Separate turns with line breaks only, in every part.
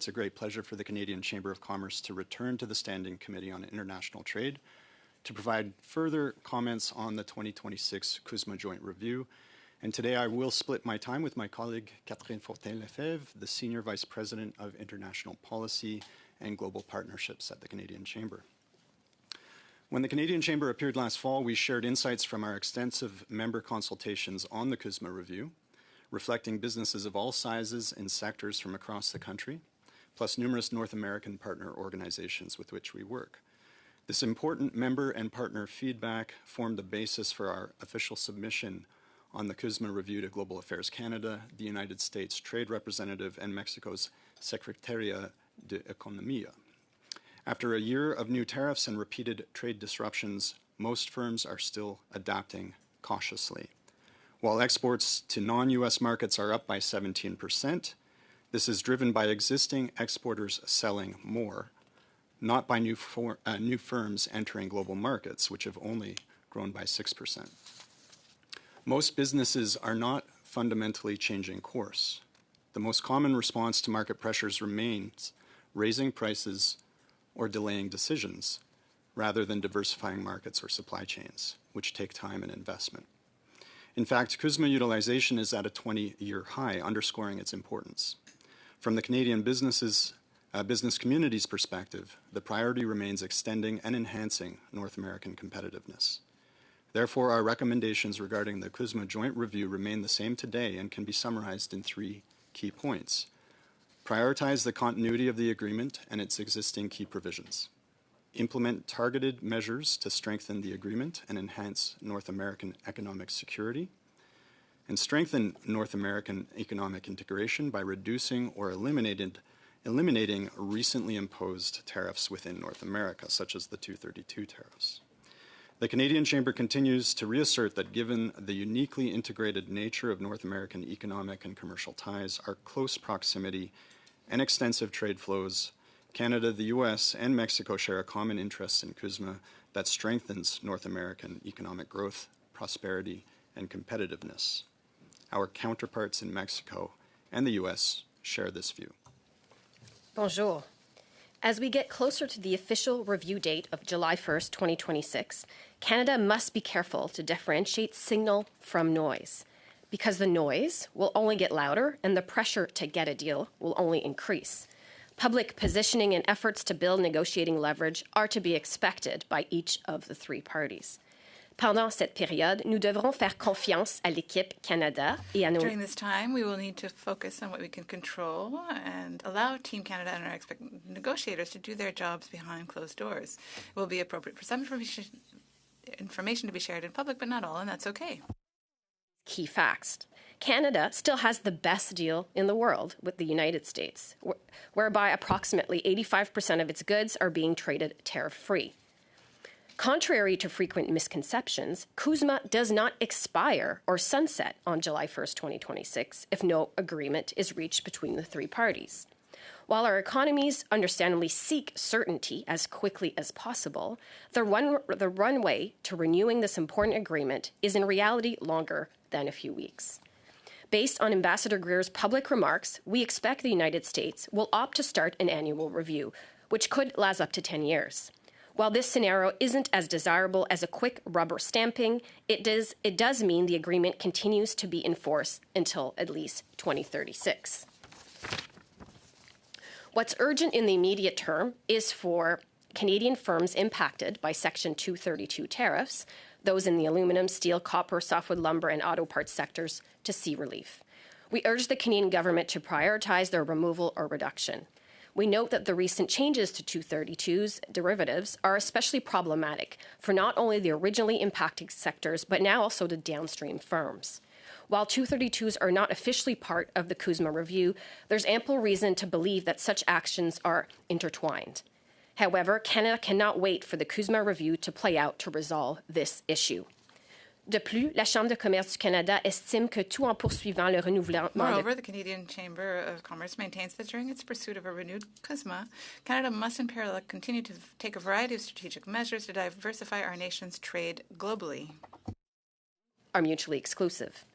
it's a great pleasure for the Canadian Chamber of Commerce to return to the Standing Committee on International Trade to provide further comments on the 2026 CUSMA Joint Review. And today I will split my time with my colleague Catherine Fortin Lefaivre, the Senior Vice President of International Policy and Global Partnerships at the Canadian Chamber. When the Canadian Chamber appeared last fall, we shared insights from our extensive member consultations on the CUSMA Review, reflecting businesses of all sizes and sectors from across the country, plus numerous North American partner organizations with which we work. This important member and partner feedback formed the basis for our official submission on the CUSMA Review to Global Affairs Canada, the United States Trade Representative, and Mexico's Secretaría de Economía. After a year of new tariffs and repeated trade disruptions, most firms are still adapting cautiously. While exports to non-U.S. markets are up by 17%, this is driven by existing exporters selling more, not by new firms entering global markets, which have only grown by 6%. Most businesses are not fundamentally changing course. The most common response to market pressures remains raising prices or delaying decisions, rather than diversifying markets or supply chains, which take time and investment. In fact, CUSMA utilization is at a 20-year high, underscoring its importance. From the Canadian business community's perspective, the priority remains extending and enhancing North American competitiveness. Therefore, our recommendations regarding the CUSMA Joint Review remain the same today and can be summarized in 3 key points. Prioritize the continuity of the agreement and its existing key provisions. Implement targeted measures to strengthen the agreement and enhance North American economic security, and strengthen North American economic integration by reducing or eliminating recently imposed tariffs within North America, such as the 232 tariffs. The Canadian Chamber continues to reassert that given the uniquely integrated nature of North American economic and commercial ties, our close proximity and extensive trade flows, Canada, the U.S., and Mexico share a common interest in CUSMA that strengthens North American economic growth, prosperity, and competitiveness. Our counterparts in Mexico and the U.S. share this view.
Bonjour. As we get closer to the official review date of July 1st, 2026, Canada must be careful to differentiate signal from noise, because the noise will only get louder and the pressure to get a deal will only increase. Public positioning and efforts to build negotiating leverage are to be expected by each of the 3 parties. Pendant cette période, nous devrons faire confiance à l'équipe Canada et à nos...
During this time, we will need to focus on what we can control and allow Team Canada and our negotiators to do their jobs behind closed doors. It will be appropriate for some information to be shared in public, but not all, and that's okay.
Key facts. Canada still has the best deal in the world with the United States, whereby approximately 85% of its goods are being traded tariff-free. Contrary to frequent misconceptions, CUSMA does not expire or sunset on July 1st, 2026, if no agreement is reached between the 3 parties. While our economies understandably seek certainty as quickly as possible, the runway to renewing this important agreement is in reality longer than a few weeks. Based on Ambassador Greer's public remarks, we expect the United States will opt to start an annual review, which could last up to 10 years. While this scenario isn't as desirable as a quick rubber stamping, it does mean the agreement continues to be in force until at least 2036. What's urgent in the immediate term is for Canadian firms impacted by Section 232 tariffs, those in the aluminum, steel, copper, softwood lumber, and auto parts sectors, to see relief. We urge the Canadian government to prioritize their removal or reduction. We note that the recent changes to 232's derivatives are especially problematic for not only the originally impacted sectors, but now also the downstream firms. While 232s are not officially part of the CUSMA review, there's ample reason to believe that such actions are intertwined. However, Canada cannot wait for the CUSMA review to play out to resolve this issue. De plus, la Chambre de commerce du Canada estime que tout en poursuivant le renouvellement...
Moreover, the Canadian Chamber of Commerce maintains that during its pursuit of a renewed CUSMA, Canada must in parallel continue to take a variety of strategic measures to diversify our nation's trade globally.
Are mutually exclusive.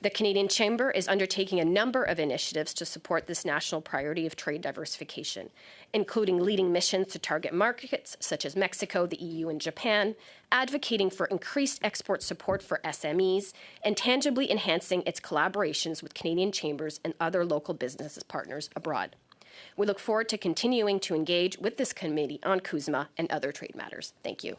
The Canadian Chamber is undertaking a number of initiatives to support this national priority of trade diversification, including leading missions to target markets such as Mexico, the EU, and Japan, advocating for increased export support for SMEs, and tangibly enhancing its collaborations with Canadian chambers and other local business partners abroad. We look forward to continuing to engage with this committee on CUSMA and other trade matters. Thank you.